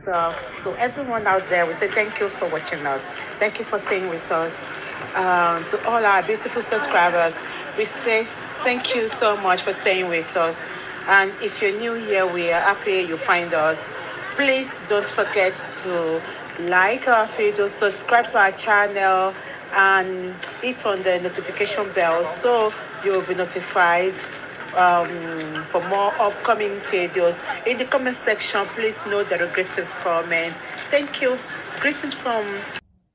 So everyone out there, we say thank you for watching us. Thank you for staying with us. To all our beautiful subscribers, we say thank you so much for staying with us. And if you're new here, we are happy you find us. Please don't forget to like our video, subscribe to our channel, and hit on the notification bell so you'll be notified for more upcoming videos. In the comment section, please no derogative comments. Thank you. Greetings from.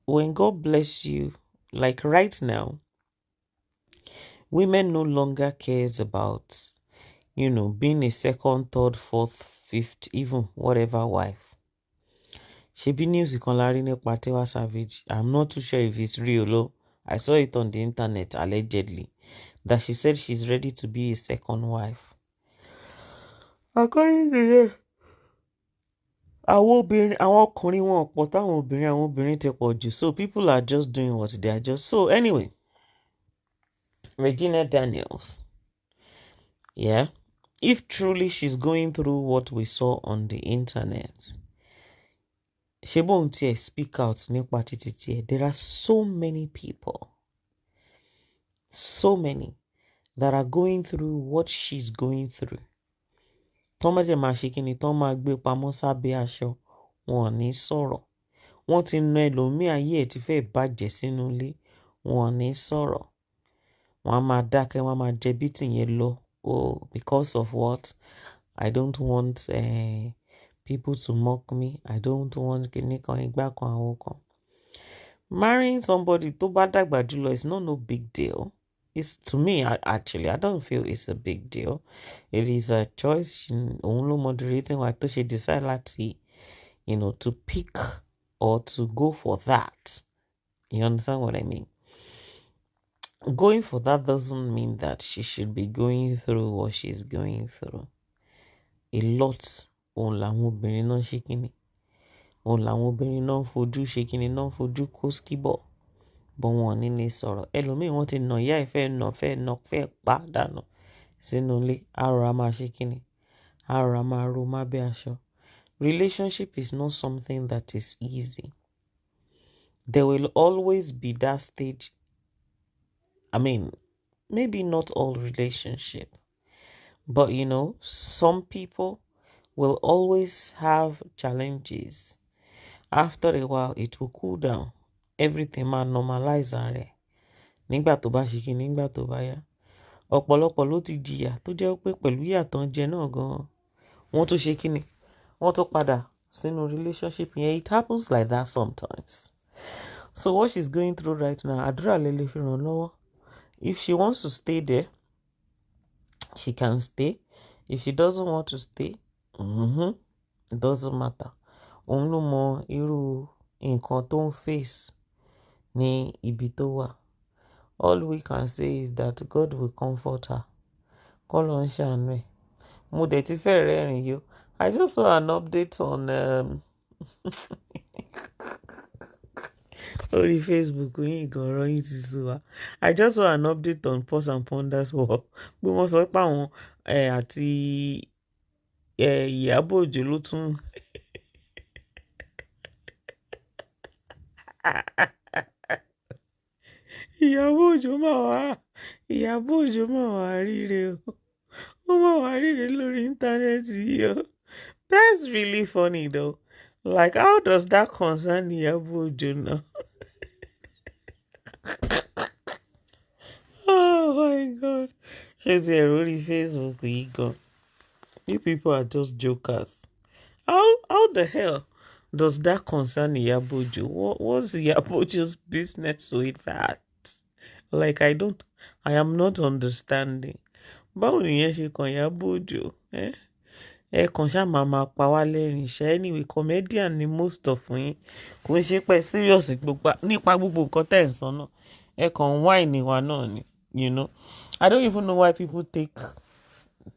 When God bless you, like right now, women no longer cares about, being a second, third, fourth, fifth, even whatever wife. Shebi news ikonlari nípa Tiwa Savage. I'm not too sure if it's real though. I saw it on the internet allegedly that she said she's ready to be a second wife. According to her, àwọn ọkùnrin wọn pọ̀ táwọn obìnrin ti pọ̀ jù. So people are just doing what they are just. So anyway, Regina Daniels. Yeah. If truly she's going through what we saw on the internet, she won't speak out nípa títí tiẹ̀. There are so many people, so many that are going through what she's going through. Tọ́mọdé máa ṣe kí ni tọ́ máa gbé pamọ́ sábẹ́ aṣọ, wọn ò ní sọ̀rọ̀. Wọ́n ti na ẹlòmíì ayé ẹ̀ ti fẹ́ bàjẹ́ sínú ilé, wọn ò ní sọ̀rọ̀. Wọ́n á máa dákẹ́, wọ́n á máa jẹ bí tìyẹn lọ. Oh, because of what? I don't want people to mock me. I don't want marrying somebody to bá dàgbà jùlọ is not no big deal. It's to me, I don't feel it's a big deal. It is a choice. Only moderating like to she decide to pick or to go for that. You understand what I mean? Going for that doesn't mean that she should be going through what she's going through. A lot on làwọn obìnrin náà ṣe kíni. On làwọn obìnrin náà fojú ṣe kíni náà fojú kó skíbọ̀. Bọ̀ wọn ní lè sọ̀rọ̀. Ẹlòmíì wọ́n ti nà ìyá ẹ̀ fẹ́ pa dànù sínú ilé. Àròrà máa ṣe kíni. Àròrà máa ro má bẹ́ aṣọ. Relationship is not something that is easy. There will always be that stage. I mean, maybe not all relationship, but some people will always have challenges. After a while, it will cool down. Everything man normalize are. Nígbà tó bá ṣe kí nígbà tó bá yá. Ọ̀pọ̀lọpọ̀ ló ti jìyà tó jẹ́ pé pẹ̀lú ìyà tán jẹ náà gan-an. Wọ́n tún ṣe kí ni? Wọ́n tún padà sínú relationship yẹn. It happens like that sometimes. So what she's going through right now, àdúrà lè lè fi ràn lọ́wọ́. If she wants to stay there, she can stay. If she doesn't want to stay, it doesn't matter. Òun ló mọ irú nǹkan tó ń face ní ibi tó wà. All we can say is that God will comfort her. Kọ́ ló ń ṣàánú ẹ̀. Mo dẹ̀ ti fẹ́ rẹ́rìn yó. I just saw an update on orí Facebook yín gan ọ̀rọ̀ yín ti sú wa. I just saw an update on Pause and Ponders wọ̀ pé wọ́n sọ pé àwọn àti Ìyábọ̀ Òjó ló tún Ìyábọ̀ Òjó máa wá ríre o. Ó máa wá ríre lórí íńtánẹ́ẹ̀tì yìí o. That's really funny though. Like, how does that concern Ìyábọ̀ Òjó now? Oh my God. Ṣé ti ẹ̀rọ orí Facebook yìí gan? You people are just jokers. How the hell does that concern Ìyábọ̀ Òjó? What's Ìyábọ̀ Òjó's business with that? Like, I am not understanding. Báwo nìyẹn ṣe kàn Ìyábọ̀ Òjó? Ẹ kàn ṣáà máa pa wá lẹ́rìn ṣá. Anyway, comedian ni most of yín. Kò ń ṣe pé serious nípa gbogbo nǹkan tẹ̀ ń sọ náà. Ẹ kàn wine wa náà ni, I don't even know why people take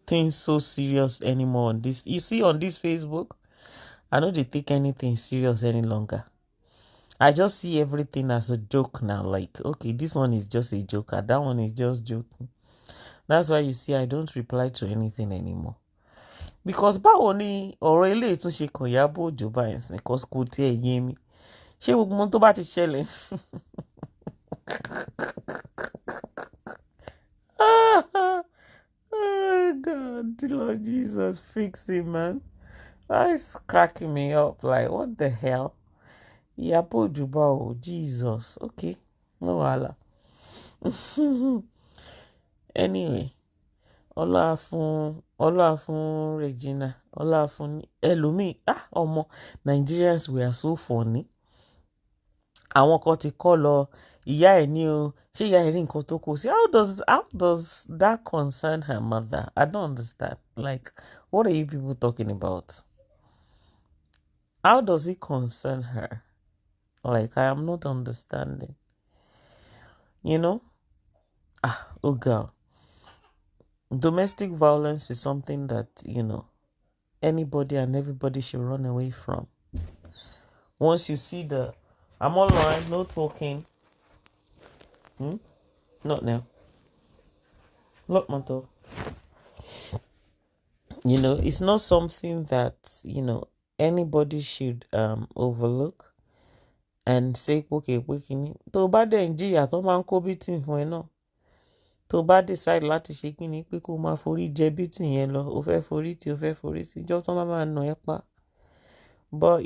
things so serious anymore on this. You see, on this Facebook, I know they take anything serious any longer. I just see everything as a joke now. Like, okay, this one is just a joker. That one is just joking. That's why you see I don't reply to anything anymore. because báwo ni ọ̀rọ̀ ilé ìtúnṣe kan Ìyábọ̀ Òjó báyìí sìn cause kò tiẹ̀ yé mi ṣé gbogbo ohun tó bá ti ṣẹlẹ̀ oh God, Lord Jesus, fix it, man. That is cracking me up. Like, what the hell? Ìyábọ̀ Òjó báwo, Jesus. Okay, no wahala. Anyway, ọlá fún Regina, ọlá fún ẹlòmíì. Ọmọ Nigerians, we are so funny. Àwọn kan ti kọ́ lọ ìyá ẹ̀ ní o, ṣé ìyá ẹ̀ rí nǹkan tó kó sí? How does that concern her mother? I don't understand. Like, what are you people talking about? How does it concern her? Like, I am not understanding. You know? Oh girl. Domestic violence is something that, anybody and everybody should run away from. Once you see I'm online, no talking. Not now. Look, my door. It's not something that, anybody should overlook and say, okay, tó bá dẹ̀ ń jìyà tó máa ń kó bítìn fún ẹ náà. Tó bá decide láti ṣe kíni pé kó máa forí jẹ bítìn yẹn lọ, ó fẹ́ forí tì, ìjọ tó máa nà ẹ́ pa. But,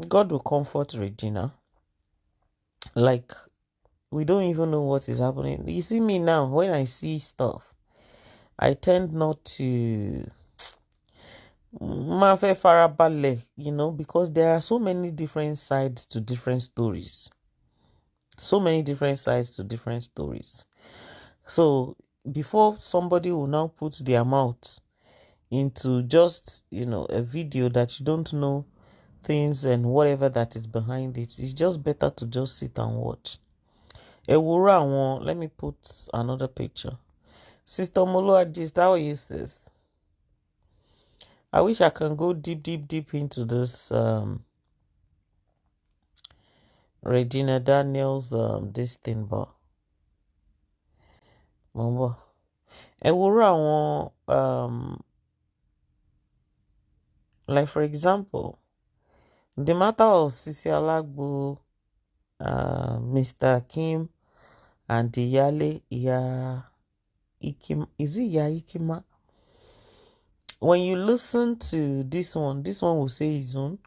God will comfort Regina. Like, we don't even know what is happening. You see me now, when I see stuff, I tend not to máa fẹ́ farabalẹ̀, because there are so many different sides to different stories. So many different sides to different stories. So before somebody will now put their mouth into just, a video that you don't know things and whatever that is behind it, it's just better to just sit and watch. Let me put another picture. Sister Molo Agist, how are you, sis? I wish I can go deep into this Regina Daniels this thing, but like for example, the matter of Sisi Alagbo, Mr. Kim, and the Yale Ikima. Is it Ikima? When you listen to this one will say his own,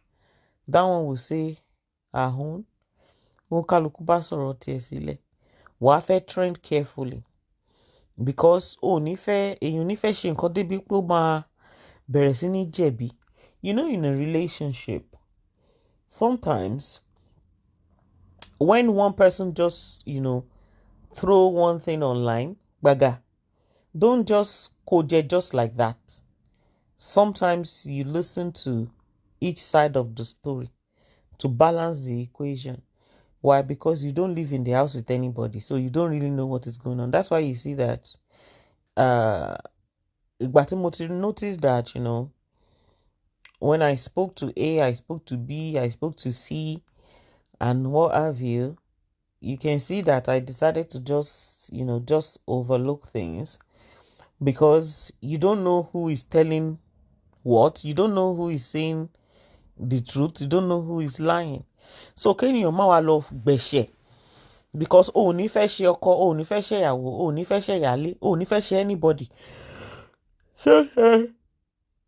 that one will say her own. Wọ́n bá sọ̀rọ̀ tiẹ̀ sílẹ̀. Wàá fẹ́ trend carefully. Because èèyàn nífẹ̀ẹ́ ṣe nǹkan débi pé ó máa bẹ̀rẹ̀ sí ní jẹ̀bi. In a relationship, sometimes when one person just, throw one thing online, baga, don't just koje just like that. Sometimes you listen to each side of the story to balance the equation. Why? Because you don't live in the house with anybody, so you don't really know what is going on. That's why you see that notice that, when I spoke to A, I spoke to B, I spoke to C, and what have you, you can see that I decided to just overlook things because you don't know who is telling what, you don't know who is saying the truth, you don't know who is lying. So can your mama love beshe? Because ní fẹ́ ṣe ọkọ, ní fẹ́ ṣe ìyàwó, ní fẹ́ ṣe ìyálé, ní fẹ́ ṣe anybody.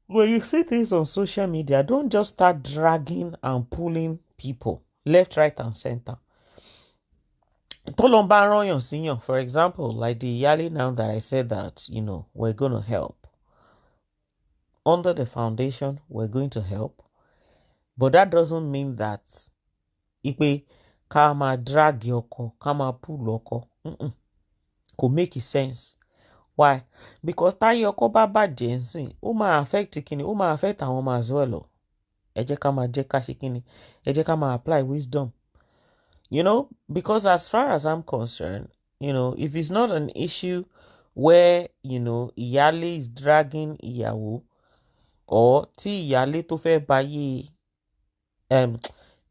When you see things on social media, don't just start dragging and pulling people left, right, and center. For example, like the Yali now that I said that, we're going to help. Under the foundation, we're going to help. But that doesn't mean that ipe kama drag yoko, kama pull yoko. Could make sense. Why? Because táyé ọkọ bá bàjẹ́ nsìn, ó máa affect kíni, ó máa affect àwọn ọmọ as well. Ẹ jẹ́ ká máa jẹ́ ká ṣe kíni, ẹ jẹ́ ká máa apply wisdom. Because as far as I'm concerned, if it's not an issue where, ìyálé is dragging ìyàwó, or tí ìyálé tó fẹ́ báyé,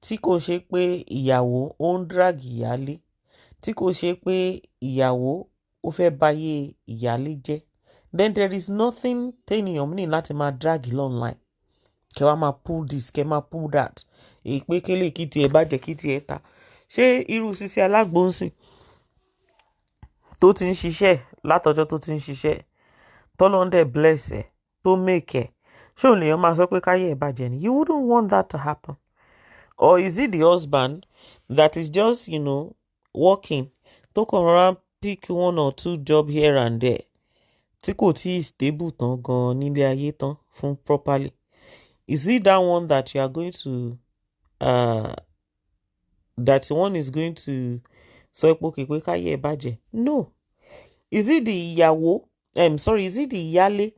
tí kò ṣe pé ìyàwó ó ń drag ìyálé, tí kò ṣe pé ìyàwó ó fẹ́ báyé ìyálé jẹ́, then there is nothing téèyàn ní láti máa drag online. Kẹ́ wá máa pull this, kẹ́ máa pull that. Èpè kélé kí tiẹ̀ bàjẹ́ kí tiẹ̀ ta. Ṣé irú Sisi Alagbo ń sìn tó ti ń ṣiṣẹ́ látọjọ́ tó ti ń ṣiṣẹ́ tọ́lọ́run dẹ̀ bless ẹ̀ tó make ẹ̀ ṣé òun lèèyàn máa sọ pé káyé ẹ̀ bàjẹ́ ni? You wouldn't want that to happen. Or is it the husband that is just, working tó kàn rọra pick one or two job here and there tí kò tí ì stable tán gan nílé ayé tán fún properly? Is it that one that you are going to that one is going to sọ pé káyé ẹ̀ bàjẹ́? No. Is it the ìyàwó? Is it the ìyálé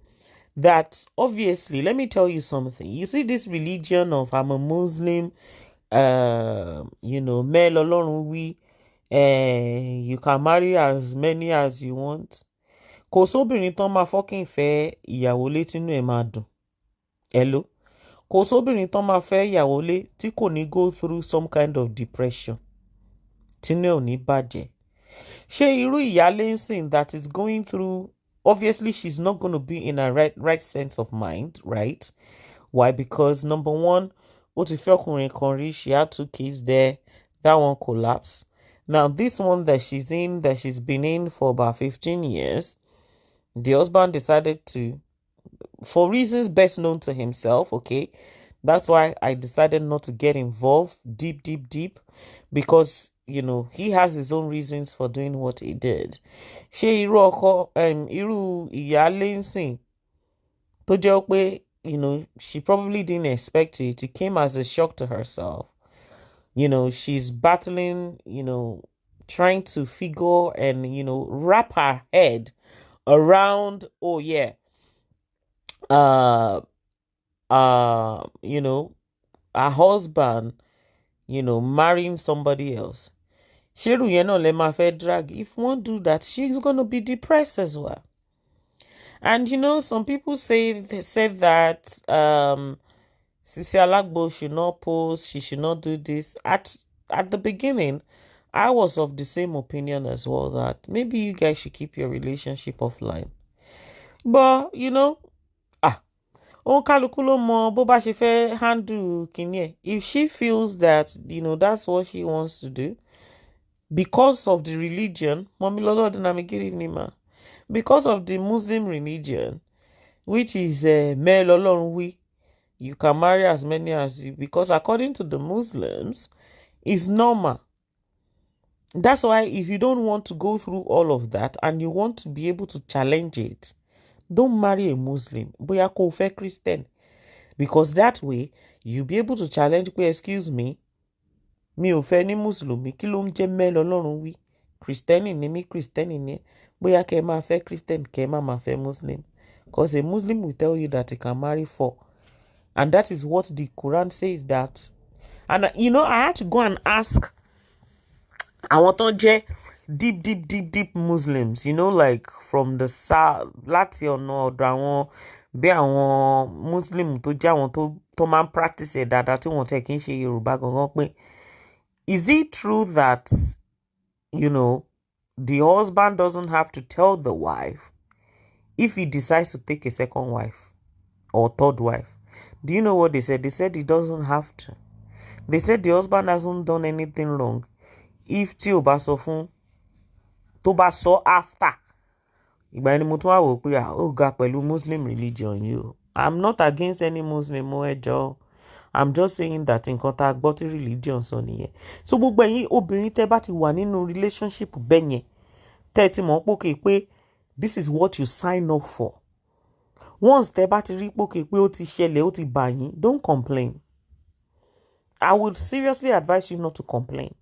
that obviously, let me tell you something. You see this religion of I'm a Muslim, male Ọlọ́run wí, you can marry as many as you want. Kò sóbìnrin tán máa fucking fẹ́ ìyàwó lé tínú ẹ̀ máa dùn. Hello? Kò sóbìnrin tán máa fẹ́ ìyàwó lé tí kò ní go through some kind of depression. Tínú ẹ̀ ò ní bàjẹ́. Ṣé irú ìyálé ń sìn that is going through, obviously she's not going to be in a right sense of mind, right? Why? Because number one, ó ti fẹ́ ọkùnrin kan rí, she had 2 kids there, that one collapsed. Now this one that she's been in for about 15 years, the husband decided to, for reasons best known to himself, okay? That's why I decided not to get involved deep, because he has his own reasons for doing what he did. Ṣé irú ọkọ irú ìyálé ń sìn tó jẹ́ pé she probably didn't expect it. It came as a shock to herself. She's battling, trying to figure and wrap her head around, oh yeah, her husband, marrying somebody else. Ṣérù yẹn náà lè máa fẹ́ drag. If one do that, she's gonna be depressed as well. And some people said that Sisi Alagbo should not post, she should not do this. At the beginning, I was of the same opinion as well, that maybe you guys should keep your relationship offline. But òun kálukú ló mọ bó bá ṣe fẹ́ handle kinní ẹ̀. If she feels that that's what she wants to do, because of the religion, Mommy Lolo Dynamic, good evening, ma. Because of the Muslim religion, which is male Olorun, you can marry as many as you, because according to the Muslims, it's normal. That's why if you don't want to go through all of that and you want to be able to challenge it, don't marry a Muslim. Bóyá kó fẹ́ Christian. Because that way, you'll be able to challenge, excuse me, mi ò fẹ́ ní Mùsùlùmí, kí ló ń jẹ́ mẹ́lọ Ọlọ́run wí? Kristẹni ni mí, Kristẹni ni ẹ́. Bóyá kẹ́ máa fẹ́ Christian, kẹ́ máa fẹ́ Muslim. Because a Muslim will tell you that he can marry 4. And that is what the Quran says that. And I had to go and ask àwọn tó jẹ́ deep Muslims, like from the south, láti ọ̀nà ọ̀dọ̀ àwọn bí àwọn Muslim tó jẹ́ àwọn tó máa ń practice ẹ̀ dáadáa tí wọ́n tẹ̀ kí ń ṣe Yorùbá gangan pé, is it true that, the husband doesn't have to tell the wife if he decides to take a second wife or third wife? Do you know what they said? They said he doesn't have to. They said the husband hasn't done anything wrong. If tí ò bá sọ fún, tó bá sọ after, ìgbà ni mo tún wá wò pé ó ga pẹ̀lú Muslim religion yìí. I'm not against any Muslim ẹjọ́. I'm just saying that nǹkan tá a gbọ́ tí religion sọ nìyẹn. So gbogbo ẹ̀yin obìnrin tẹ́ bá ti wà nínú relationship bẹ́ẹ̀ yẹn, tẹ́ ti mọ̀ pé this is what you sign up for. Once tẹ́ bá ti rí pé ó ti ṣẹlẹ̀, ó ti bà yín, don't complain. I would seriously advise you not to complain.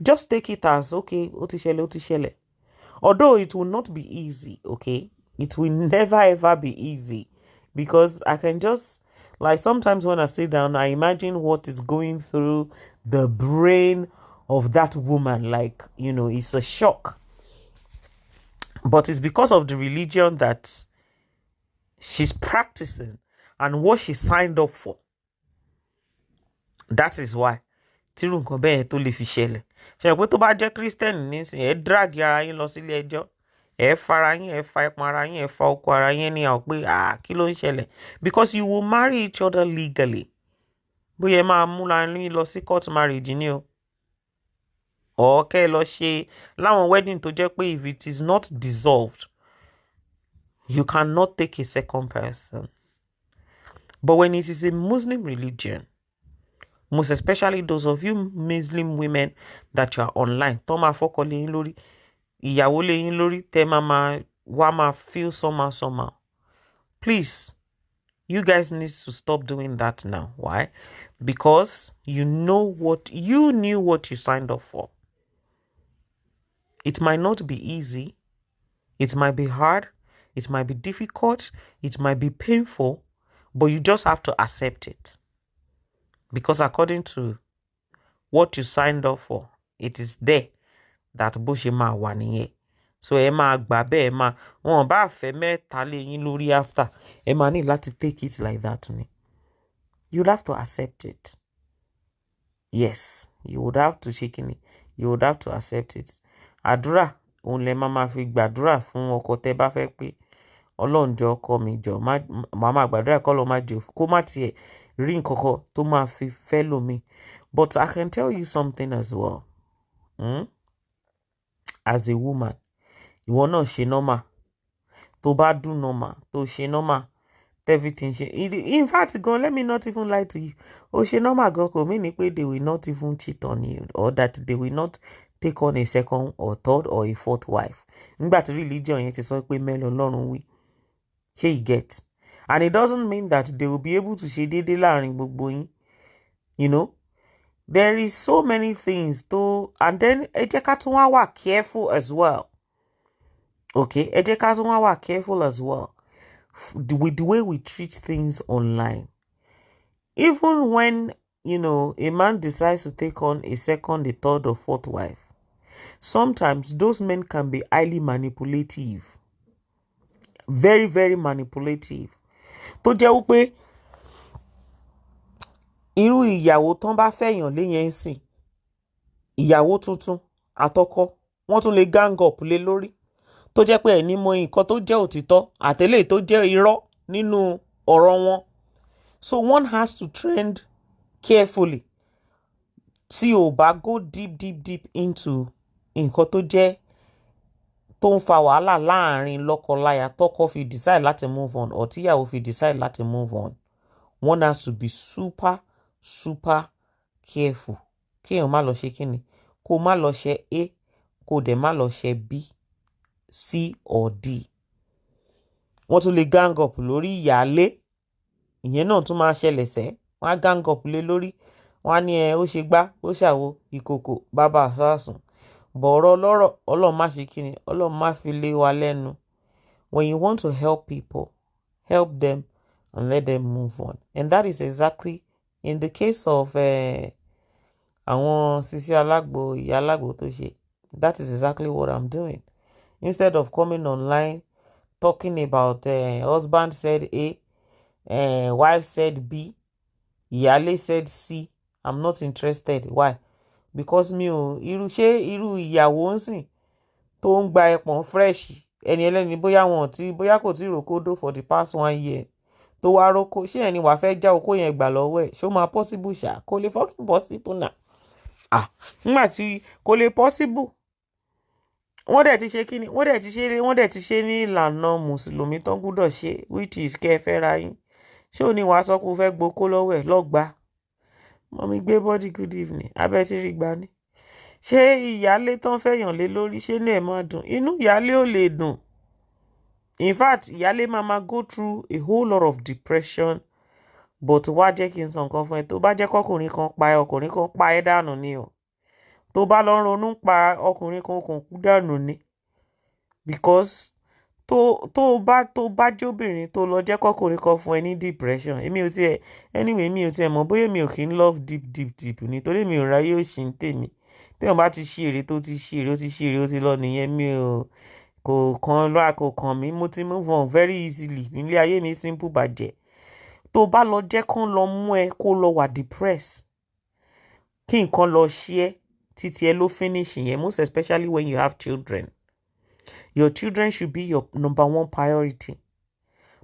Just take it as, okay, ó ti ṣẹlẹ̀. Although it will not be easy, okay? It will never ever be easy. Because I can just, like sometimes when I sit down, I imagine what is going through the brain of that woman. Like, it's a shock. But it's because of the religion that she's practicing and what she signed up for. That is why. Tírú nǹkan bẹ́ẹ̀ tó lè fi ṣẹlẹ̀. Ṣé pé tó bá jẹ́ Christian nísìnyí, ẹ drag ara yín lọ sílé ẹjọ́. ẹ fara yín, ẹ fa ipọn ara yín, ẹ fa oko ara yín ní àwọn pé kí ló ń ṣẹlẹ̀, because you will marry each other legally. Bóyá ẹ máa múra yín lọ sí court marriage ni o. Or kẹ́ ẹ lọ ṣe láwọn wedding tó jẹ́ pé if it is not dissolved, you cannot take a second person. But when it is a Muslim religion, most especially those of you Muslim women that you are online, tó máa fọ́kọ lé yín lórí, ìyàwó lé yín lórí, tẹ́ máa feel somehow. Please, you guys need to stop doing that now. Why? Because you knew what you signed up for. It might not be easy. It might be hard. It might be difficult. It might be painful. But you just have to accept it. Because according to what you signed up for, it is there that bó ṣe máa wà nìyẹn. So ẹ máa gbà bẹ́ẹ̀, wọn bá fẹ́ mẹ́ta lé yín lórí after, ẹ máa ní láti take it like that ni. You'd have to accept it. Yes, you would have to shake it. You would have to accept it. Àdúrà òun lẹ máa fi gbàdúrà fún ọkọ tẹ́ bá fẹ́ pé Ọlọ́run jọ̀ọ́ ọkọ mi jọ̀ọ́, máa gbàdúrà kọ́ ló máa jẹ́ kó má tiẹ̀ rí nǹkan kan tó máa fi fẹ́ lómi. But I can tell you something as well. As a woman, ìwọ náà ṣe normal. Tó bá do normal, tó ṣe normal, everything ṣe. In fact, God, let me not even lie to you. Ó ṣe normal gan kò mean pé they will not even cheat on you, or that they will not take on a second or third or a fourth wife. Nígbà tí religion yẹn ti sọ pé mẹ́lẹ̀ Ọlọ́run wí. Ṣé you get? And it doesn't mean that they will be able to ṣe déédéé láàrin gbogbo yín. You know? There is so many things to, and then ẹ jẹ́ ká tún wá careful as well. Okay? Ẹ jẹ́ ká tún wá careful as well with the way we treat things online. Even when, a man decides to take on a second, a third, or fourth wife, sometimes those men can be highly manipulative. Very, very manipulative. Tó jẹ́ wípé irú ìyàwó tán bá fẹ́yàn léyẹn sìn, ìyàwó tuntun àtọkọ, wọ́n tún lè gang up lé lórí. Tó jẹ́ pé ẹni mọ nǹkan tó jẹ́ òtítọ́ àtẹ̀lé tó jẹ́ irọ́ nínú ọ̀rọ̀ wọn. So one has to tread carefully. Tí o bá go deep into nǹkan tó jẹ́ tó ń fa wàhálà láàrin lọ́kọláya tọ́kọ fi decide láti move on, or tíyàwó fi decide láti move on. One has to be super careful. Kéèyàn má lọ ṣe kíni, kó má lọ ṣe A, kó dẹ̀ má lọ ṣe B, C or D. Wọ́n tún lè gang up lórí ìyálé. Ìyẹn náà tún máa ṣẹlẹ̀ sẹ́. Wọ́n á gang up lé lórí. Wọ́n á ní ó ṣe gbá, ó ṣàwo, ìkòkò, bàbá àsásùn. Bọ̀rọ̀ lọ́rọ̀, Ọlọ́run má ṣe kíni, Ọlọ́run má fi lé wa lẹ́nu. When you want to help people, help them and let them move on. And that is exactly in the case of àwọn Sisi Alagbo, ìyá Alagbo tó ṣe. That is exactly what I'm doing. Instead of coming online talking about husband said A, wife said B, ìyálé said C, I'm not interested. Why? Because irú ìyàwó ń sìn tó ń gba ẹpọ̀n fresh, ẹni ẹlẹ́ni bóyá kò tí ròkódó for the past 1 year, tó wá rókó, ṣé ẹni wàá fẹ́ já okó yẹn gbà lọ́wọ́ ẹ̀? Ṣó máa possible ṣá? Kò lè fucking possible náà. Nígbà tí kò lè possible, wọ́n dẹ̀ ti ṣe kíni, wọ́n dẹ̀ ti ṣe ní ìlànà mùsùlùmí tó gbúdọ̀ ṣe, which is kẹ́ ẹ fẹ́ ra yín. Ṣé o ní wàá sọ pé o fẹ́ gbokó lọ́wọ́ ẹ̀ lọ́gbà? Mọ́mí gbé body good evening, abẹ́ tí rí gbà ní. Ṣé ìyálé tán fẹ́yàn lé lórí, ṣé inú ẹ̀ máa dùn? Inú ìyálé ò lè dùn. In fact, ìyálé máa go through a whole lot of depression. But wá jẹ́ kí n sọ nǹkan fún ẹ, tó bá jẹ́ kọkùnrin kan pa ẹ́ dànù ni o. Tó bá lọ ronú pa ọkùnrin kan kò kú dànù ni. Because tó bá jóbìnrin tó lọ jẹ́ kọkùnrin kan fún ẹ ní depression, mi ò tiẹ̀ mọ̀ bóyá mi ò kí ń love deep nítorí mi ò ráyè òṣì ń tèmi. Téèyàn bá ti ṣe èrè tó ti ṣe èrè, ó ti ṣe èrè, ó ti lọ nìyẹn. Kò kàn mí, mo ti move on very easily. Nílé ayé mi simple bàjẹ́. Tó bá lọ jẹ́ kán lọ mú ẹ kó lọ wà depressed, kí nǹkan lọ ṣe ẹ́, títí ẹ ló finish yẹn, most especially when you have children. Your children should be your number one priority.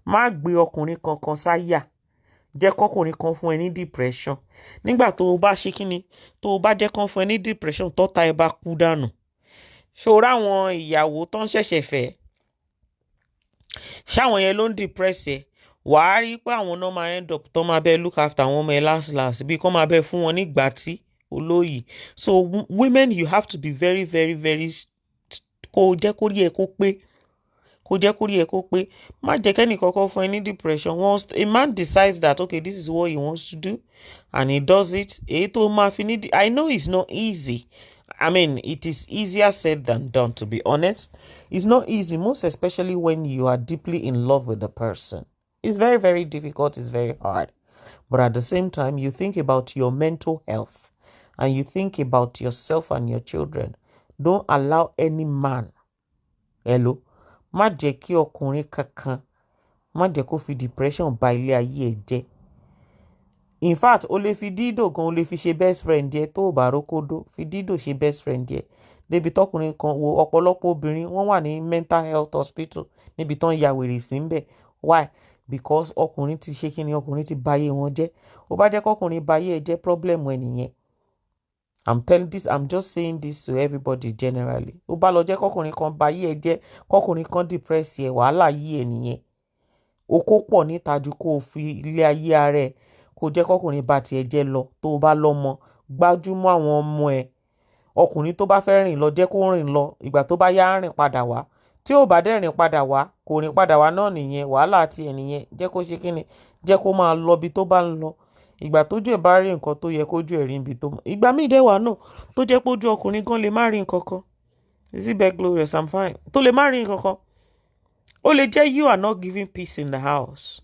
Má gbé ọkùnrin kankan sáyà. Jẹ́ kọ́kùnrin kan fún ẹ ní depression. Nígbà tó o bá ṣe kíni, tó o bá jẹ́ kán fún ẹ ní depression, tọ́ta ẹ bá kú dànù. Ṣòro àwọn ìyàwó tó ń ṣẹ̀ṣẹ̀ fẹ́. Ṣáwọn yẹn ló ń depress ẹ. Wàá rí pé àwọn náà máa end up tó máa bẹ look after àwọn ọmọ ẹ last bí kò máa bẹ fún wọn nígbà tí olóyìí. So women, you have to be very very very kó jẹ́ kó rí ẹ kó pé. Kó jẹ́ kó rí ẹ kó pé. Má jẹ́ kẹ́ni kọ́kọ́ fún ẹ ní depression. Once a man decides that, okay, this is what he wants to do, and he does it, I know it's not easy. I mean, it is easier said than done, to be honest. It's not easy, most especially when you are deeply in love with the person. It's very, very difficult. It's very hard. But at the same time, you think about your mental health and you think about yourself and your children. Don't allow any man, hello, má jẹ́ kí ọkùnrin kankan, má jẹ́ kó fi depression ba ilé ayé ẹ jẹ́. In fact, o lè fi dídò gan, o lè fi ṣe best friend yẹ tó bá rókódó, fi dídò ṣe best friend yẹ. Débi tọkùnrin kan wo ọ̀pọ̀lọpọ̀ obìnrin wọ́n wà ní mental health hospital níbi tán ya wèrè sí ń bẹ̀. Why? Because ọkùnrin ti ṣe kíni, ọkùnrin ti bayé wọn jẹ́. Ó bá jẹ́ kọkùnrin bayé ẹ jẹ́, problem ẹ nìyẹn. I'm just saying this to everybody generally. Ó bá lọ jẹ́ kọkùnrin kan bayé ẹ jẹ́, kọkùnrin kan depress ẹ, wàhálà yí ẹ nìyẹn. Okó pọ̀ níta ju kó o fi ilé ayé ara ẹ kó jẹ́ kọkùnrin bá tiẹ̀ jẹ́ lọ. Tó o bá lọ́mọ, gbájúmọ́ àwọn ọmọ ẹ. Ọkùnrin tó bá fẹ́ rìn lọ, jẹ́ kó rìn lọ. Ìgbà tó bá yá rìn padà wá. Tí ò bá dẹ̀ rìn padà wá, kò rìn padà wá náà nìyẹn. Wàhálà ti ẹ nìyẹn. Jẹ́ kó ṣe kíni, jẹ́ kó máa lọ bí tó bá ń lọ. Ìgbà tójú ẹ bá rí nǹkan tó yẹ kójú ẹ rí ibi tó mọ. Ìgbà míì dẹ̀ wà náà tó jẹ́ pé ojú ọkùnrin gan lè má rí nǹkan kan. Is it bad glorious? I'm fine. Tó lè má rí nǹkan kan. Ó lè jẹ́ you are not giving peace in the house.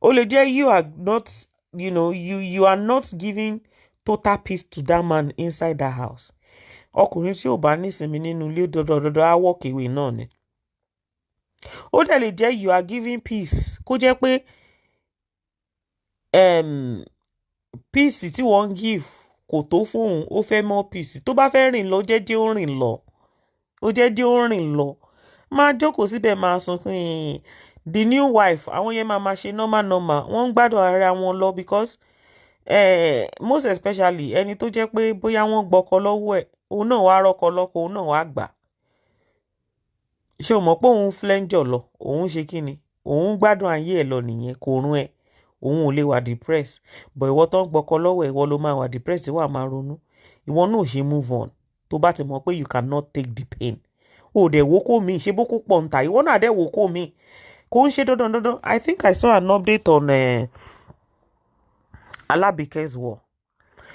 Ó lè jẹ́ you are not, you are not giving total peace to that man inside that house. Ọkùnrin tí ò bá nísinmi nínú ilé dọdọdọdọ á walk away náà ni. Ó dẹ̀ lè jẹ́ you are giving peace. Kó jẹ́ pé peace tí wọ́n ń give kò tó fún òun, ó fẹ́ more peace. Tó bá fẹ́ rìn lọ, jẹ́ ó rìn lọ. Ó jẹ́ ó rìn lọ. Máa jókòó síbẹ̀ máa sunkún. The new wife, àwọn yẹn máa ṣe normal. Wọ́n ń gbádùn ara wọn lọ because most especially ẹni tó jẹ́ pé bóyá wọ́n gbọ́kọ lọ́wọ́ ẹ̀, òun náà wá rọ́kọ lọ́kọ, òun náà wá gbà. Ṣé o mọ̀ pé òun flenjọ̀ lọ? Òun ṣe kíni? Òun gbádùn ayé ẹ̀ lọ nìyẹn, kò rún ẹ̀. Òun ò lè wà depressed. But ìwọ tó ń gbọ́kọ lọ́wọ́ ẹ̀, ìwọ ló máa wà depressed, wà máa ronú. Ìwọ náà ò ṣe move on. Tó bá ti mọ̀ pé you cannot take the pain. O dẹ̀ wò kó mi, ṣe bó kó pọ̀ ń ta. Ìwọ náà dẹ̀ wò kó mi. Kò ń ṣe dandan. I think I saw an update on Alabike's war.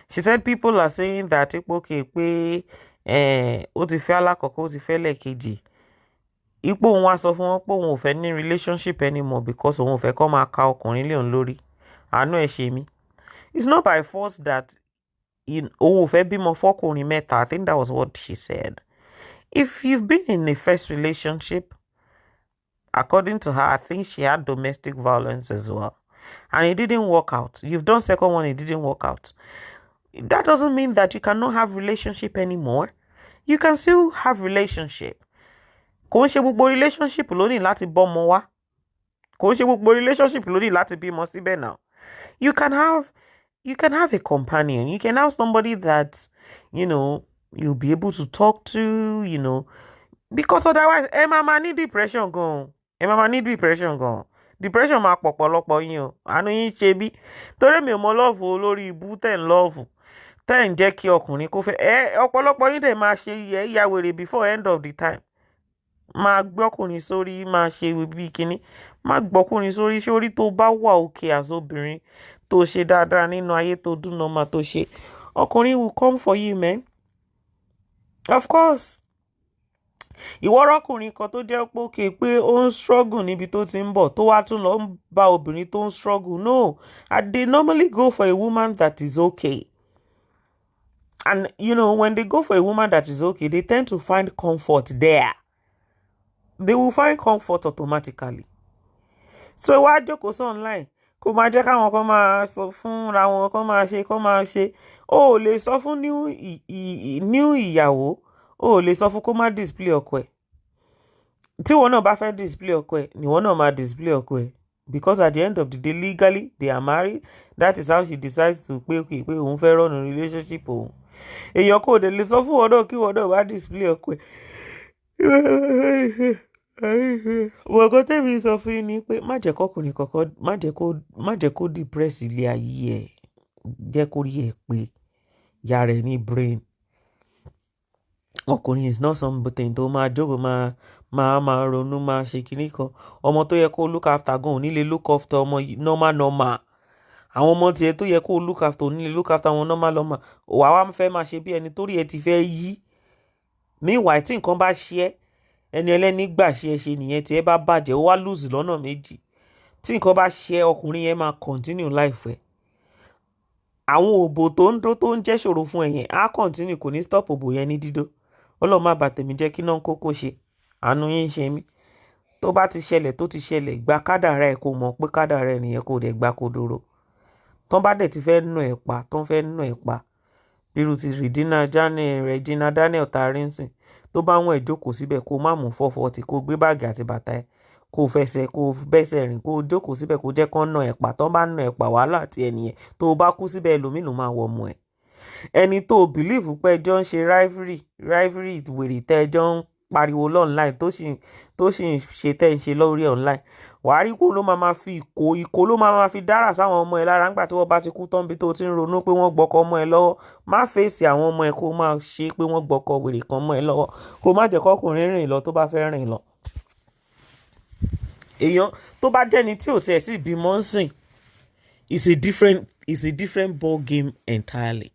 She said people are saying that okay pé ó ti fẹ́ alákọ̀ọ́kọ́, ó ti fẹ́ lẹ́ẹ̀kejì. Ipò òun wá sọ fún wọn pé òun ò fẹ́ ní relationship anymore because òun ò fẹ́ kó máa ka ọkùnrin lé òun lórí. Àánú ẹ̀ ṣe mí. It's not by force that òun ò fẹ́ bímọ fọ́kùnrin mẹ́ta. I think that was what she said. If you've been in a first relationship, according to her, I think she had domestic violence as well. And it didn't work out. You've done second one, it didn't work out. That doesn't mean that you cannot have relationship anymore. You can still have relationship. Kò ń ṣe gbogbo relationship ló ní láti bọ́mọ wá. Kò ń ṣe gbogbo relationship ló ní láti bímọ síbẹ̀ náà. You can have a companion. You can have somebody that, you'll be able to talk to, because otherwise, ẹ máa ní depression gan. Depression máa pọ̀pọ̀lọpọ̀ yín o. Àánú yín ṣe bí. Torí mi ò mọ love olórí ibú tẹ̀ ń love. Tẹ̀ ń jẹ́ kí ọkùnrin kó fẹ́. Ọ̀pọ̀lọpọ̀ yín dẹ̀ máa ṣe ìyá wèrè before end of the time. Máa gbọ́kùnrin sórí, máa ṣe bí kíní. Máa gbọ́kùnrin sórí tó bá wà òkè àsobìnrin tó ṣe dáadáa nínú ayé tó dún normal tó ṣe. Ọkùnrin will come for you, man. Of course. Ìwọ rọ́kùnrin kan tó jẹ́ pé ó ń struggle níbi tó ti ń bọ̀ tó wá tún lọ ń bá obìnrin tó ń struggle. No, they normally go for a woman that is okay. And when they go for a woman that is okay, they tend to find comfort there. They will find comfort automatically. So wá jókòó sí online kó máa jẹ́ káwọn kan máa sọ fúnra wọn kó máa ṣe. O ò lè sọ fún new ìyàwó. O ò lè sọ fún kó má display ọkọ ẹ̀. tí wọn náà bá fẹ́ display ọkọ ẹ̀ ni wọn náà máa display ọkọ ẹ̀, because at the end of the day legally they are married. That is how she decides to pé òun fẹ́ run relationship òun. Èèyàn kò dé lè sọ fún wọn náà kí wọn náà bá display ọkọ ẹ̀. Wọ̀gọ́ tẹ́mi sọ fún yín ni pé má jẹ́ kọkùnrin kọ̀ọ̀kan má jẹ́ kó depress ilé ayé ẹ̀, jẹ́ kó rí ẹ̀ pé yàrá ẹ̀ ní brain. Ọkùnrin is not something tó máa jókòó máa ronú máa ṣe kinní kan. Ọmọ tó yẹ kó look after gan ò ní lè look after ọmọ normal. Àwọn ọmọ tiẹ̀ tó yẹ kó look after ò ní lè look after wọn normal. Wàá fẹ́ máa ṣe bí ẹni torí ẹ ti fẹ́ yí. Meanwhile tí nǹkan bá ṣe ẹ́, ẹni ẹlẹ́ni gbà ṣe ẹ ṣe nìyẹn, tí ẹ bá bàjẹ́ ó wá lose lọ́nà méjì. Tí nǹkan bá ṣe ẹ́, ọkùnrin yẹn máa continue life ẹ̀. Àwọn òbò tó ń dó tó ń jẹ́ ṣòro fún ẹ̀yẹn á continue, kò ní stop òbò yẹn ní dídó. Ọlọ́run má bà tèmi jẹ́ kí náà kókó ṣe. Àánú yín ṣe mí. Tó bá ti ṣẹlẹ̀ tó ti ṣẹlẹ̀, gba kádàrá ẹ̀ kó mọ̀ pé kádàrá ẹ̀ nìyẹn, kó dẹ̀ gba kodoro. Tọ́n bá dẹ̀ ti fẹ́ nù ẹ̀ pa, tọ́n fẹ́ nù ẹ̀ pa. Irú ti Regina Daniel Tarinsin. Tó bá wọn ẹ̀ jókòó síbẹ̀ kó má mú 440, kó gbé báàgì àti bàtà ẹ̀, kó bẹ́sẹ̀ rìn, kó jókòó síbẹ̀ kó jẹ́ kán nù ẹ̀ pa. Tọ́n bá nù ẹ̀ pa wàhálà àti ẹnìyẹn. Tó bá kú síbẹ̀ ẹlòmínú máa wọ ọmọ ẹ̀. Ẹni tó believe pé ẹjọ́ ń ṣe rivalry wèrè tẹ́ ẹjọ́ ń pariwo online tó sì ń ṣe tẹ́ ń ṣe lórí online. Wàá rí kó ló máa fi ìkó ló máa fi dára sáwọn ọmọ ẹ lára nígbà tí wọ́n bá ti kú tán bí tó ti ń ronú pé wọ́n gbọ́kọ ọmọ ẹ lọ́wọ́. Má fèsì àwọn ọmọ ẹ kó máa ṣe pé wọ́n gbọ́kọ wèrè kan mọ́ ẹ lọ́wọ́. Kó má jẹ́ kọkùnrin rìn lọ tó bá fẹ́ rìn lọ. Èèyàn tó bá jẹ́ni tí ò tiẹ̀ sí bímọ ń sìn, it's a different ball game entirely.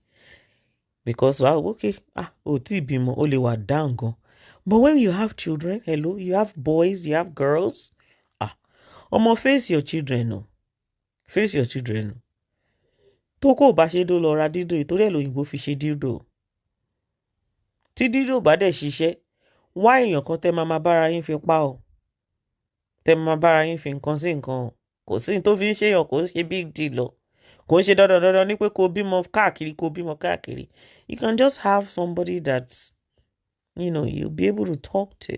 Because o tí bímọ o lè wà down gan. But when you have children, hello, you have boys, you have girls. Ọmọ face your children o. Face your children o. Tó kò bá ṣe dó lọ ra dídò, ìtorí ẹ̀ lóyìnbó fi ṣe dídò. Tí dídò bá dẹ̀ ṣiṣẹ́, wá èèyàn kan tẹ́ máa bára yín fi pa o. Tẹ́ máa bára yín fi nǹkan sí nǹkan o. Kò sí ní tó fi ń ṣèyàn, kò ṣe big deal o. Kò ń ṣe dandan ní pé kó bímọ káàkiri. You can just have somebody that's, you'll be able to talk to.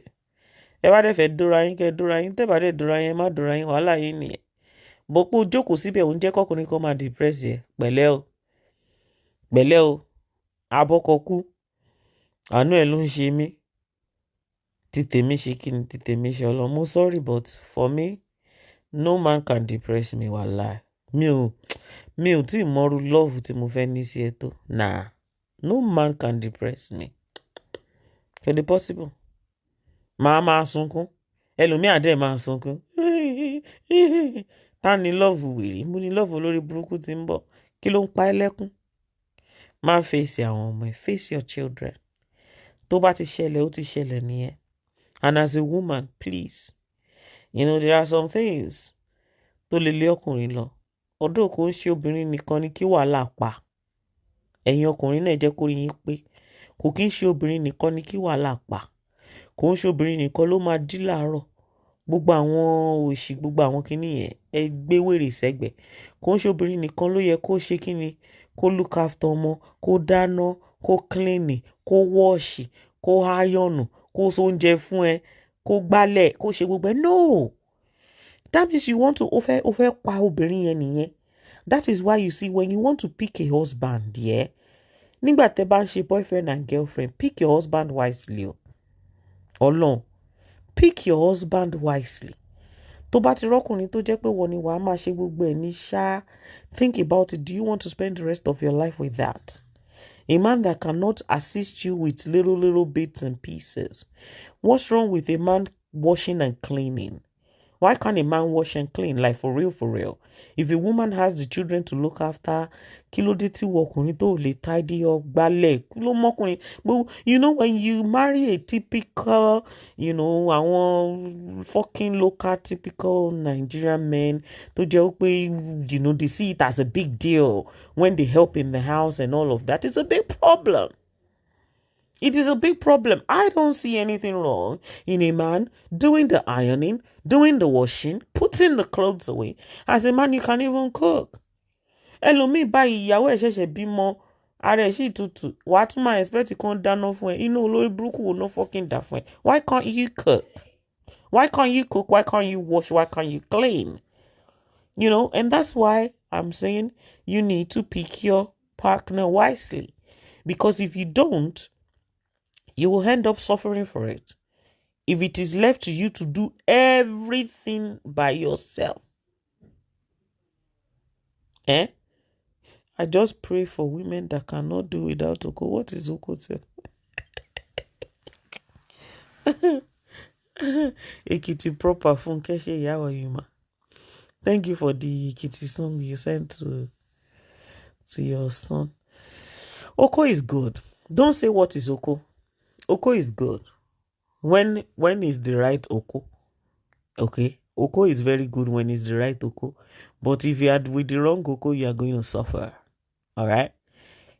Ẹ bá dẹ̀ fẹ́ dóra yín kẹ́ dóra yín, tẹ́ bá dẹ̀ dóra yín má dóra yín, wàhálà yín nìyẹn. Bó pé ó jókòó síbẹ̀ òun jẹ́ kọkùnrin kan máa depress ẹ, pẹ̀lẹ́ o, abọ́kọ kú, àánú ẹ̀ ló ń ṣe mí. Tí tèmi ṣe kí ni, tí tèmi ṣe Ọlọ́run. Mo sorry but for me, no man can depress me, wàláì. Mi ò tí mọ̀rú love tí mo fẹ́ ní sí ẹ tó. Nah, no man can depress me. Kò lè possible. Máa sunkún. Ẹlòmíà dẹ̀ máa sunkún. Ta ni love wèrè? Mo ní love olórí burúkú tí ń bọ̀. Kí ló ń pa ẹ́ lẹ́kún? Má face àwọn ọmọ ẹ. Face your children. Tó bá ti ṣẹlẹ̀, ó ti ṣẹlẹ̀ nìyẹn. And as a woman, please, there are some things tó lè lé ọkùnrin lọ. Ọ̀dọ̀ kò ń ṣe obìnrin nìkan ni kí wàhálà pa. Ẹ̀yin ọkùnrin náà jẹ́ kó rí yín pé kò kí ń ṣe obìnrin nìkan ni kí wàhálà pa. Kò ń ṣe obìnrin nìkan ló máa jí láàárọ̀. Gbogbo àwọn òṣì, gbogbo àwọn kinní yẹn, ẹ gbé wèrè sẹ́gbẹ̀. Kò ń ṣe obìnrin nìkan ló yẹ kó ṣe kinní, kó look after ọmọ, kó dáná, kó clean, kó wash, kó iron, kó sóúnjẹ fún ẹ, kó gbálẹ̀, kó ṣe gbogbo ẹ. No. That means you want to o fẹ́ pa obìnrin yẹn nìyẹn. That is why you see when you want to pick a husband, yeah? Nígbà tẹ́ bá ń ṣe boyfriend and girlfriend, pick your husband wisely o. Ọlọ́run, pick your husband wisely. Tó bá ti rọ́kùnrin tó jẹ́ pé wọ́n ni wàá máa ṣe gbogbo ẹ̀ ní ṣá, think about it. Do you want to spend the rest of your life with that? A man that cannot assist you with little bits and pieces. What's wrong with a man washing and cleaning? Why can't a man wash and clean? Like for real? If a woman has the children to look after, kí ló dé tí ọkùnrin tó lè tidy up, gbálẹ̀, kí ló mọ́kùnrin? But when you marry a typical, àwọn fucking local typical Nigerian men, tó jẹ́ pé, they see it as a big deal when they help in the house and all of that. It's a big problem. It is a big problem. I don't see anything wrong in a man doing the ironing, doing the washing, putting the clothes away. As a man, you can even cook. Ẹlòmíì báyìí ìyàwó ẹ̀ ṣẹ̀ṣẹ̀ bímọ, ara ẹ̀ sì tutù. Wàá tún máa expect kí wọ́n dáná fún ẹ. Olórí burúkú will not fucking dá fún ẹ. Why can't you cook? Why can't you cook? Why can't you wash? Why can't you clean? You know, and that's why I'm saying you need to pick your partner wisely. Because if you don't, you will end up suffering for it. If it is left to you to do everything by yourself. I just pray for women that cannot do without Oko. What is Oko? Ekiti proper Funke Yawa Yuma. Thank you for the Ekiti song you sent to your son. Oko is good. Don't say what is Oko. Oko is good. When is the right Oko? Okay. Oko is very good when it's the right Oko. But if you are with the wrong Oko, you are going to suffer. Alright?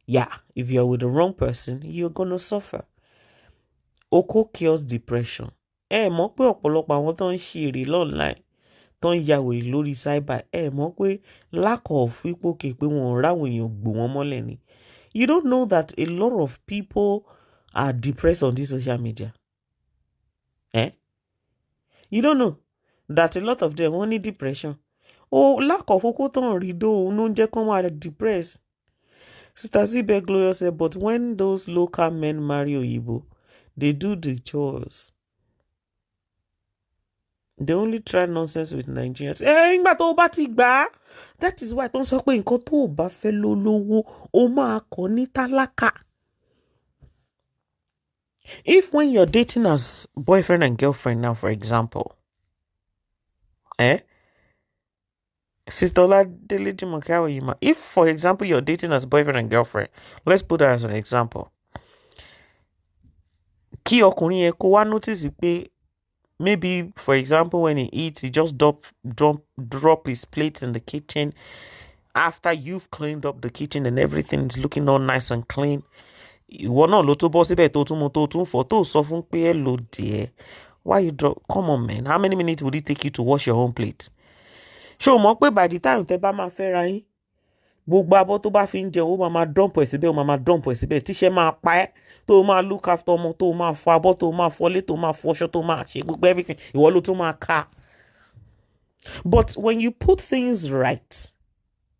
Yeah. If you are with the wrong person, you're going to suffer. Oko cures depression. Mọ̀ pé ọ̀pọ̀lọpọ̀ àwọn tó ń ṣe èrè online tó ń ya wèrè lórí cyber mọ̀ pé lack of pípòkè pé wọn ò ráwọn èèyàn gbò wọ́n mọ́lẹ̀ ni. You don't know that a lot of people are depressed on this social media. You don't know that a lot of them only depression. Lack of oko tó ń rí dó ló ń jẹ́ kó máa depressed. Sister Zibe Gloria said, but when those local men marry Oyibo, they do the chores. They only try nonsense with Nigerians. That is why tó ń sọ pé nǹkan tó o bá fẹ́ lólówó o máa kọ́ ní tálákà. If when you're dating as boyfriend and girlfriend now, for example, Sister Oladele Jumoke, if, for example, you're dating as boyfriend and girlfriend, let's put that as an example. Kí ọkùnrin yẹn kó wá notice pé maybe, for example, when he eats, he just drop his plates in the kitchen after you've cleaned up the kitchen and everything is looking all nice and clean. Ìwọ náà ló tó bọ́ síbẹ̀ tó tún mú tó tún fọ̀ tó sọ fún pé hello dear. Why you drop? Come on, man. How many minutes would it take you to wash your own plate? Ṣé o mọ̀ pé by the time tẹ́ bá máa fẹ́ ra yín, gbogbo abọ́ tó bá fi ń jẹun ó máa dump ẹ̀ síbẹ̀, ó máa dump ẹ̀ síbẹ̀, tíṣẹ́ máa pa ẹ́, tó máa look after ọmọ, tó máa fọ abọ́, tó máa fọlé, tó máa fọṣọ, tó máa ṣe gbogbo everything, ìwọ ló tó máa ká. But when you put things right,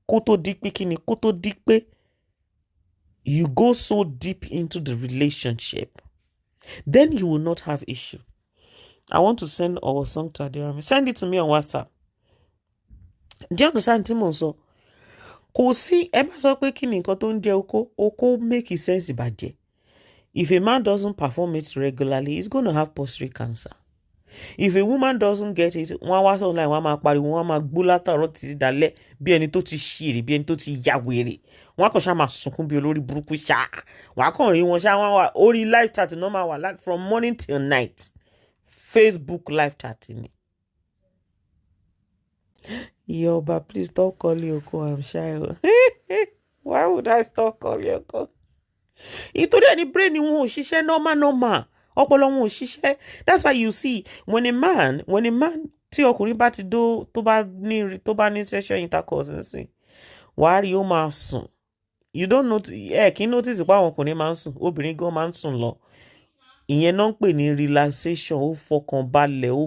kó tó di pé kíni, kó tó di pé you go so deep into the relationship, then you will not have issue. I want to send our song to Adirami. Send it to me on WhatsApp. Do you understand, Timo? Kò sí ẹ bá sọ pé kí ni nǹkan tó ń jẹ oko make sense ìbàjẹ́. If a man doesn't perform it regularly, he's going to have prostate cancer. If a woman doesn't get it, wọ́n wá sọ online, wọ́n máa pariwo, wọ́n máa gbó látàárọ̀ títí dalẹ́ bí ẹni tó ti ṣìrì, bí ẹni tó ti ya wèrè. Wọ́n kàn ṣá máa sunkún bí olórí burúkú ṣá. Wọ́n kàn rí wọn ṣá, wọ́n wà orí live chat normal wà from morning till night. Facebook live chat ni. Yoba, please stop calling Oko. I'm shy. Why would I stop calling Oko? Ìtòrí ẹni brain ni wọn ò ṣiṣẹ́ normal. Ọpọlọ wọn ò ṣiṣẹ́. That's why you see when a man tí ọkùnrin bá ti dó tó bá ní sexual intercourse nsìn, wàá rí ó máa sùn. You don't notice kí n notice pé àwọn ọkùnrin máa ń sùn, obìnrin gan máa ń sùn lọ. Ìyẹn náà ń pè ní relaxation, ó fọkàn balẹ̀, ó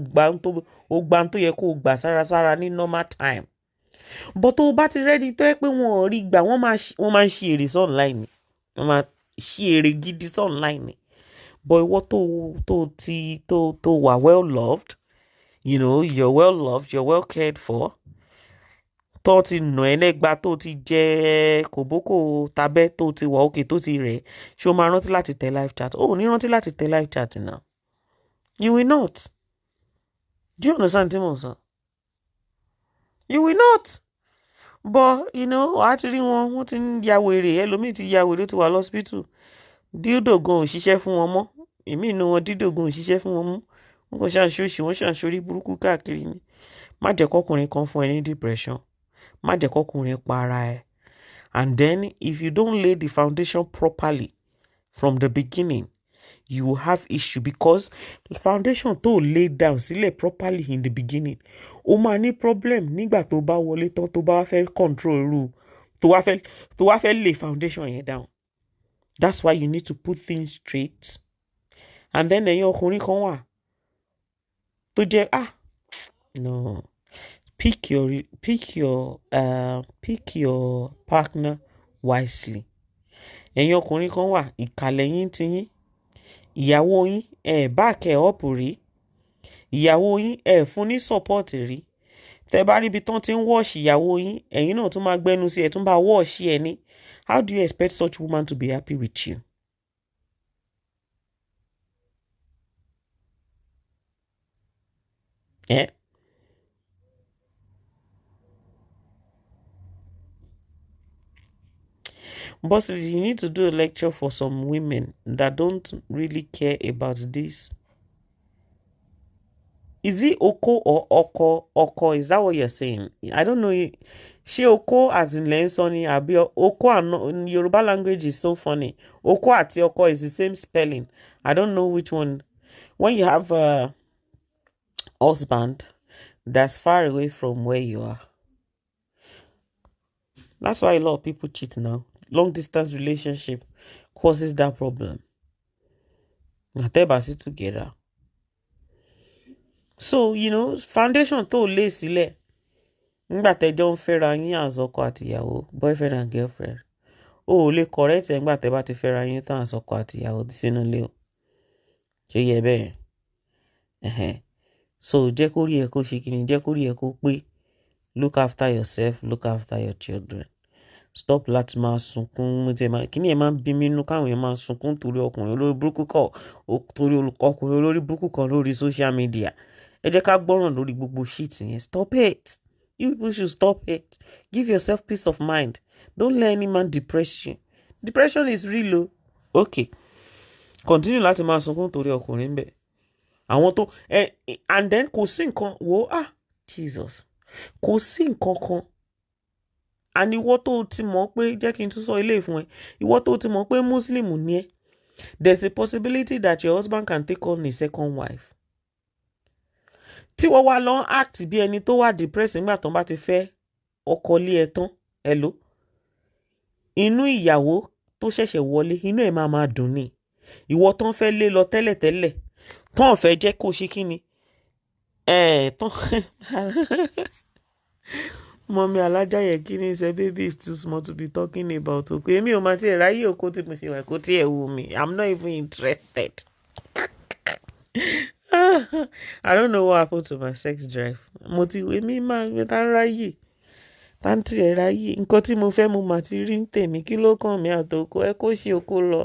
gbà tó yẹ kó gbà sára ní normal time. But tó bá ti ready tó yẹ pé wọn ò rí gbà, wọ́n máa ń ṣe èrè sí online ni. Wọ́n máa ṣe èrè gidi sí online ni. But ìwọ tó wà well loved, you know, you're well loved, you're well cared for. Tó ti nà ẹ́ lẹ́gba, tó ti jẹ kòbókò tabẹ́, tó ti wà òkè, tó ti rẹ̀, ṣé o máa rántí láti tẹ live chat? O ní rántí láti tẹ live chat now. You will not. Do you understand, Timo? You will not. But, you know, wàá ti rí wọn ti ń ya wèrè, ẹlòmíì ti ya wèrè, ó ti wà lọ́sípítù. Dídò gan ò ṣiṣẹ́ fún wọn mọ́. Èmi inú wọn dídò gan ò ṣiṣẹ́ fún wọn mọ́. Wọ́n kàn ṣàǹṣóṣì, wọ́n ṣàǹṣórí burúkú káàkiri ni. Má jẹ́ kọ́kùnrin kan fún ẹ ní depression. Má jẹ́ kọ́kùnrin pa ara ẹ. And then, if you don't lay the foundation properly from the beginning, you will have issue because the foundation tó lay down sílẹ̀ properly in the beginning, ó máa ní problem nígbà tó bá wọlé tán, tó bá fẹ́ control irú, tó wá fẹ́ lay foundation yẹn down. That's why you need to put things straight. And then ẹ̀yin ọkùnrin kan wà tó jẹ́ no, pick your partner wisely. Ẹ̀yin ọkùnrin kan wà ìkàlẹ̀ yín ti yín, ìyàwó yín back ẹ̀ up rí, ìyàwó yín fún ní support rí. Tẹ́ bá rí ibi tán ti ń wash ìyàwó yín, ẹ̀yin náà tún máa gbẹ́nu sí ẹ̀ tún bá wash ẹ̀ ní. How do you expect such woman to be happy with you? Bosslady, you need to do a lecture for some women that don't really care about this. Is it Oko or Oko? Oko, is that what you're saying? I don't know. She Oko as in Lensoni Abi Oko and Yoruba language is so funny. Oko ati Oko is the same spelling. I don't know which one. When you have a husband that's far away from where you are, that's why a lot of people cheat now. Long distance relationship causes that problem. Natebasi together. So, foundation tó lé sílẹ̀ nígbà tẹ́jọ́ ń fẹ́ra yín as ọkọ àtìyàwó, boyfriend and girlfriend. O ò lè correct ẹ̀ nígbà tẹ́ bá ti fẹ́ra yín tán as ọkọ àtìyàwó sínú ilé o. Ṣé yẹ bẹ́ẹ̀? So, jẹ́ kó rí ẹ kó ṣe kíni, jẹ́ kó rí ẹ kó pé. Look after yourself, look after your children. Stop láti máa sunkún kíní ẹ máa ń bí mi nínú káwọn èèyàn máa sunkún torí ọkùnrin olórí burúkú kan torí ọkùnrin olórí burúkú kan lórí social media. Ẹ jẹ́ ká gbọ́ràn lórí gbogbo shit yẹn. Stop it. You people should stop it. Give yourself peace of mind. Don't let any man depress you. Depression is real o. Okay. Continue láti máa sunkún torí ọkùnrin bẹ́ẹ̀. Àwọn tó and then kò sí nǹkan Jesus. Kò sí nǹkan kan. And ìwọ tó ti mọ̀ pé jẹ́ kí n tún sọ ilé fún ẹ. Ìwọ tó ti mọ̀ pé Muslim ni ẹ. There's a possibility that your husband can take on a second wife. Tí wọ́n wá lọ act bí ẹni tó wà depressed nígbà tán bá ti fẹ́ ọkọ lé ẹ tán. Hello. Inú ìyàwó tó ṣẹ̀ṣẹ̀ wọlé, inú ẹ̀ máa dùn ni. Ìwọ tán fẹ́ lé lọ tẹ́lẹ̀tẹ́lẹ̀. Tán fẹ́ jẹ́ kó ṣe kíni. Tán Mommy Alajaye Kini said baby is too small to be talking about Oko. Èmi ò mà tí ẹ ráyè Oko tí mo ṣe wà kó tí ẹ wù mí. I'm not even interested. I don't know what happened to my sex drive. Mo ti wé mi máa ń tá ń ráyè. Tántì ẹ ráyè. Nǹkan tí mo fẹ́ mo mà ti rí ń tèmi. Kí ló kàn mí àti Oko? Ẹ kó ṣe Oko lọ.